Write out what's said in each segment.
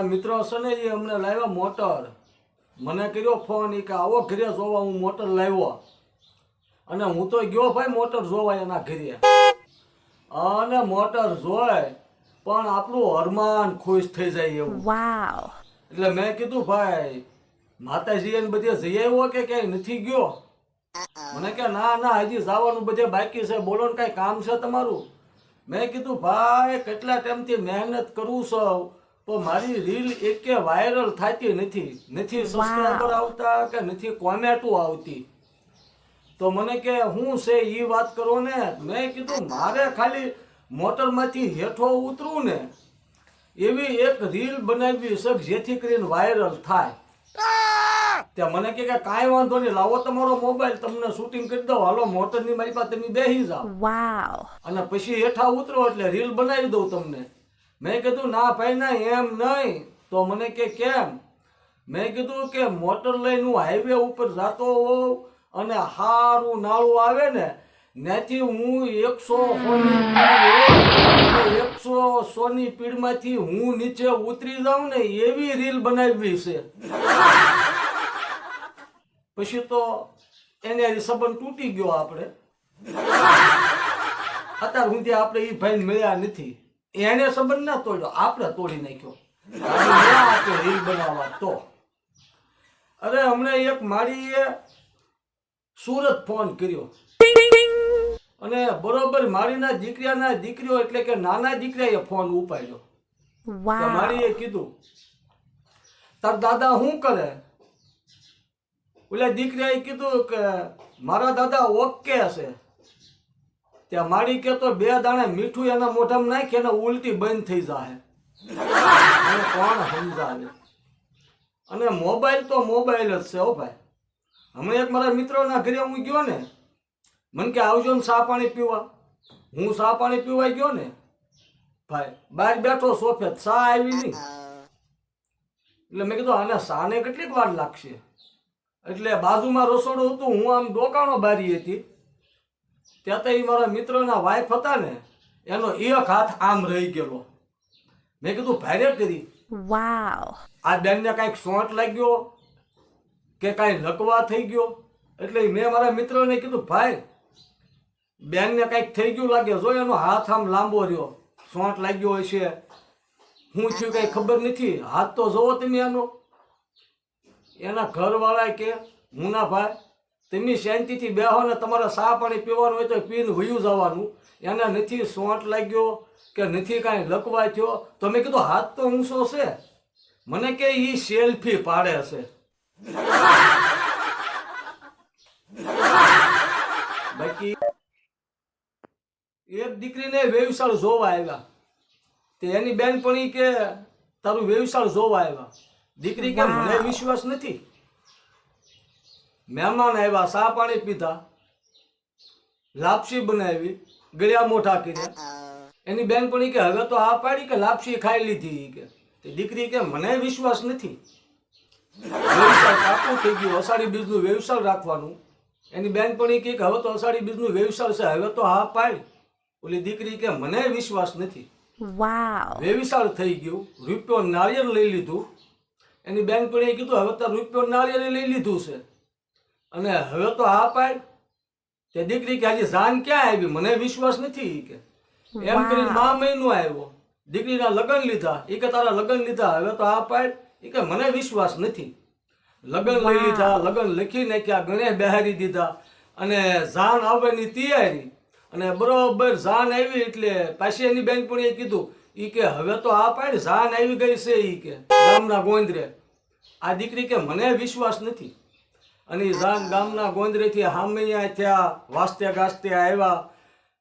મારા મિત્રો છે ને એ અમને લાવ્યા મોટર. મને કર્યો ફોન કે આવો ઘરે જોવા, હું મોટર લાવ્યો. અને હું તો ગયો ભાઈ મોટર જોવા એના ઘરે. અને મોટર જોઈ પણ આપણું હરમાન ખુશ થઈ જાય એવું. વાવ. એટલે મેં કીધું ભાઈ માતાજી એને બધે જઈ આવ્યો કે ક્યાંય નથી ગયો? મને કે ના ના હજી જવાનું બધે બાકી છે, બોલો ને કઈ કામ છે તમારું? મેં કીધું ભાઈ કેટલા ટાઈમથી મહેનત કરું છું તો મારી રીલ એકે વાયરલ થતી નથી સબસ્ક્રાઈબર આવતા કે નથી કોમેન્ટો આવતી. તો મને કે હું છે એ વાત કરો ને. મેં કીધું મારે ખાલી મોટરમાંથી હેઠો ઉતરું ને એવી એક રીલ બનાવવી છે જેથી કરીને વાયરલ થાય. ત્યાં મને કે કાંઈ વાંધો નહીં, લાવો તમારો મોબાઈલ, તમને શૂટિંગ કરી દઉં, હાલો મોટરની મારી પાસે તમે બેસી જાઓ વાવ. અને પછી હેઠા ઉતરો એટલે રીલ બનાવી દઉં તમને. મેં કીધું ના ભાઈ ના, એમ નહીં. તો મને કે કેમ? મેં કીધું કે મોટર લઈને હું હાઈવે ઉપર જતો હોઉં અને હારું નાળું આવે ને ત્યાંથી હું 100 ની પીડમાંથી હું નીચે ઉતરી જાઉં ને એવી રીલ બનાવવી છે. પછી તો એને સંબંધ તૂટી ગયો. આપણે અત્યાર સુધી આપણે એ ભાઈને મળ્યા નથી. એને સંબંધ ના તોડ્યો, આપણે તોડી નાખ્યો રીલ બનાવવા. તો અરે હમણાં એક મારીએ સુરત ફોન કર્યો અને બરોબર મારીના દીકરીઓ એટલે કે નાના દીકરાએ ફોન ઉપાડ્યો. મારીએ કીધું તાર દાદા શું કરે? ઓલા દીકરીએ કીધું કે મારા દાદા ઓકે છે. ત્યાં મારી કે તો 2 દાણા મીઠું એના મોઢામાં નાખી એને ઉલટી બંધ થઈ જાય. કોણ સમજાવે? અને મોબાઈલ તો મોબાઈલ જ છે હો ભાઈ. હમણાં એક મારા મિત્રોના ઘરે હું ગયો ને, મને કે આવજો ને ચા પાણી પીવા. હું ચા પાણી પીવા ગયો ને ભાઈ, બહાર બેઠો સોફે, ચા આવી નહીં. એટલે મેં કીધું આને ચાને કેટલીક વાર લાગશે? એટલે બાજુમાં રસોડું હતું, હું આમ ડોકાણો બારી હતી. ત્યાં તો એ મારા મિત્રોના વાઈફ હતા ને, એનો એક હાથ આમ રહી ગયેલો. મેં કીધું ભારે કરી વાવ. આ બેનને કાંઈક સોંટ લાગ્યો કે કાંઈ લકવા થઈ ગયો? એટલે મેં મારા મિત્રોને કીધું ભાઈ બેનને કાંઈક થઈ ગયું લાગે, જો એનો હાથ આમ લાંબો રહ્યો, સોંટ લાગ્યો હશે, હું થયું કાંઈ ખબર નથી, હાથ તો જોવો તમે એનો. એના ઘરવાળા કે હું ના ભાઈ તમે શાંતિથી બેહો ને, તમારે ચા પાણી પીવાનું હોય તો પીને વયું જવાનું. એને નથી સોંટ લાગ્યો કે નથી કાંઈ લકવા થયો. તો મેં કીધું હાથ તો ઊંચો છે. મને કે એ સેલ્ફી પાડે છે. બાકી એક દીકરીને વ્યવસાળ જોવા આવ્યા, તે એની બેનપણી કે તારું વ્યવસાળ જોવા આવ્યા. દીકરી કે મને વિશ્વાસ નથી. મહેમાન આવ્યા, ચા પાણી પીધા, લાપસી બનાવી, ગળ્યા મોઢા કર્યા. એની બેનપણી કે હવે તો આ પાડી કે લાપસી ખાઈ લીધી. કે દીકરી કે મને વિશ્વાસ નથી. વ્યવસાય કાપું થઈ ગયું, અષાઢી બીજનું વ્યવસાય રાખવાનું. એની બેનપણી કે હવે તો અષાઢી બીજનું વ્યવસાય છે, હવે તો હા પાડ. ઓલી દીકરી કે મને વિશ્વાસ નથી. વ્યવસાય થઈ ગયું, રૂપિયો નાળિયેર લઈ લીધું. એની બેનપણીએ કીધું હવે તો રૂપિયો નાળિયેર લઈ લીધું છે અને હવે તો હા પાડ. તે દીકરી કે હજી જાન ક્યાં આવી? મને વિશ્વાસ નથી. કે એમ કરીને મા મહિનો આવ્યો, દીકરીના લગ્ન લીધા. એ કે તારા લગ્ન લીધા, હવે તો હા પાડ. એ કે મને વિશ્વાસ નથી. લગ્ન લઈ લીધા, લગ્ન લખી નાખ્યા, ગણે બેહારી દીધા અને જાન આવવાની તૈયારી. અને બરોબર જાન આવી એટલે પાછી એની બેનપણીએ કીધું ઈ કે હવે તો આ પાડ, જાન આવી ગઈ છે. ઈ કે ગામના ગોંદરે. આ દીકરી કે મને વિશ્વાસ નથી. અને જાન ગામના ગોંદરેથી હામૈયા થયા, વાસ્તે ગાસ્તે આવ્યા,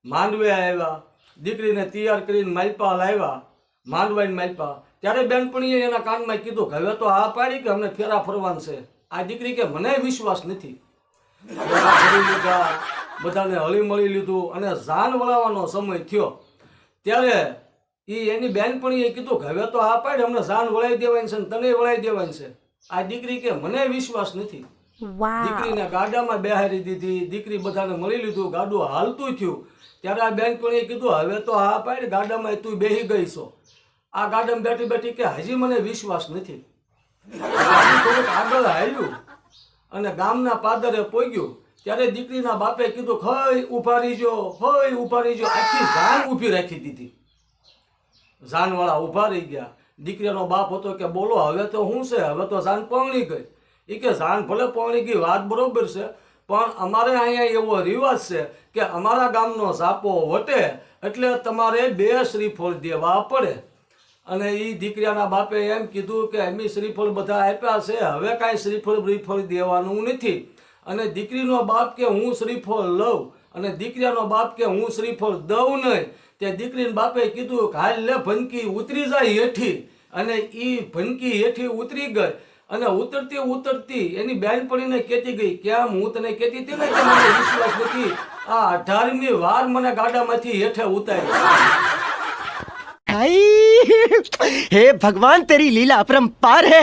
માંડવે આવ્યા, દીકરીને તૈયાર કરીને માલપા લાવ્યા, માંડવાઈને માલપા. ત્યારે બેનપણીએ એના કાનમાં કીધું કે હવે તો આ પાડી કે અમને ફેરા ફરવાનું છે. આ દીકરી કે મને વિશ્વાસ નથી. ફરી લીધા, બધાને હળી મળી લીધું અને જાન વળાવવાનો સમય થયો ત્યારે એની બેનપણીએ કીધું કે હવે તો આ પાડી, અમને જાન વળાવી દેવાની છે, તને વળાવી દેવાની છે. આ દીકરી કે મને વિશ્વાસ નથી. દીકરીને ગાડામાં બેહારી દીધી, દીકરી બધાને મળી લીધું, ગાડું હાલતું થયું ત્યારે આ બેનપણીએ કીધું હવે તો આ પાડ, ગાડામાં તું બેહી ગઈ છો, આ ગાર્ડન બેઠી બેઠી કે હજી મને વિશ્વાસ નથી. ગાડી થોડુંક આગળ હાલ્યું અને ગામના પાદરે પહોંચ્યું ત્યારે દીકરીના બાપે કીધું હય ઊભા રહીજો, હય ઊભા રહીજો. આખી જાન ઊભી રાખી દીધી. જાનવાળા ઊભા રહી ગયા. દીકરીનો બાપ હતો કે બોલો હવે તો શું છે, હવે તો જાન પૌણી ગઈ. એ કે જાન ભલે પૌણી ગઈ વાત બરોબર છે, પણ અમારે અહીંયા એવો રિવાજ છે કે અમારા ગામનો સાપો વટે એટલે તમારે 2 શ્રીફળ દેવા પડે. અને એ દીકરાના બાપે એમ કીધું કે અમે શ્રીફળ બધા આપ્યા છે, હવે કાંઈ શ્રીફળ દેવાનું નથી. અને દીકરીનો બાપ કે હું શ્રીફળ લઉં અને દીકરાનો બાપ કે હું શ્રીફળ દઉં નહીં. તે દીકરીના બાપે કીધું કે હાલ લે ભનકી ઉતરી જાય હેઠી. અને એ ભનકી હેઠી ઉતરી ગઈ અને ઉતરતી ઉતરતી એની બેનપણીને કહેતી ગઈ કેમ હું તને કહેતી હતી ને કે મને વિશ્વાસ નથી, આ 18મી વાર મને ગાડામાંથી હેઠે ઉતારી. भाई हे भगवान तेरी लीला अपरंपार है।